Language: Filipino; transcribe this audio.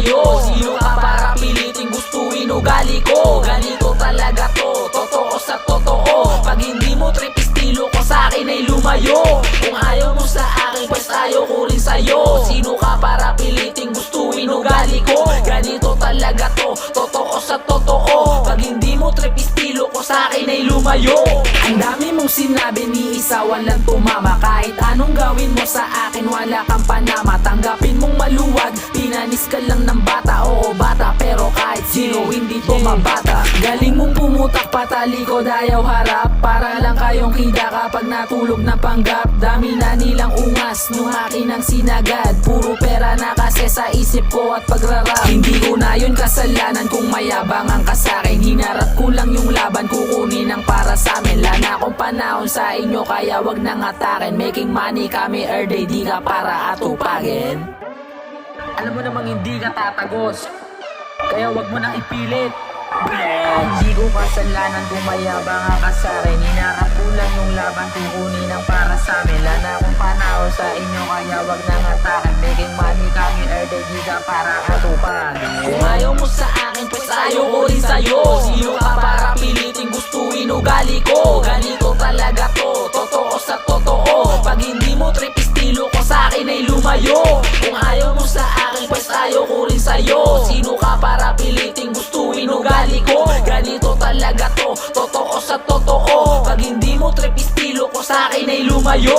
sa'yo. Sino ka para piliting gustuin ugali ko? Ganito talaga to, totoo sa totoo. Pag hindi mo trip estilo ko sa'kin ay lumayo. Kung ayaw mo sa akin, pues ayaw ko rin sa'yo. Sino ka para piliting gustuin ugali ko? Ganito talaga to, totoo sa totoo. Pag hindi mo trip estilo ko sa'kin ay lumayo. Ang dami mong sinabi, ni isa walang tumama. Kahit anong gawin mo sa akin, wala kang panama. Tanggapin mong maluwag, pinanis ka lang ng bata. Oo bata, pero kahit sino hindi to mabata. Galing mong pumutak patalikod, ayaw harap. Para lang kayong kida kapag natulog na panggap. Dami na nilang ungas nung akin ang sinagad. Puro pera na kasi sa isip ko at pagrarap. Hindi ko na yun kasalanan kung mayabang ang kasakin. Hinarap ko lang yung laban, kukunin ang para sa amin. Lana akong panahon sa inyo kaya wag nang atakin. Making money kami everyday, di ka para atupagin. Alam mo namang hindi ka tatagos, kaya wag mo nang ipilit. Hindi ko kasalanan kung mayabang ang kasakin. Hinarap ko lang yung laban, kukunin ang para sa amin. Lana akong panahon sa inyo kaya wag nang atakin. Making money kami everyday, di ka para atupagin. Kung ayaw mo sa akin, pues ayaw ko rin sa'yo. Sino ka para piliting gustuin ugali ko? Ganito talaga to, totoo sa totoo. Pag hindi mo trip estilo ko sa'kin ay lumayo. Kung ayaw mo sa akin, pues ayaw ko rin sa'yo. Sino ka para piliting gustuin ugali ko? Ganito talaga to, totoo sa totoo. Pag hindi mo trip estilo ko sa'kin ay lumayo.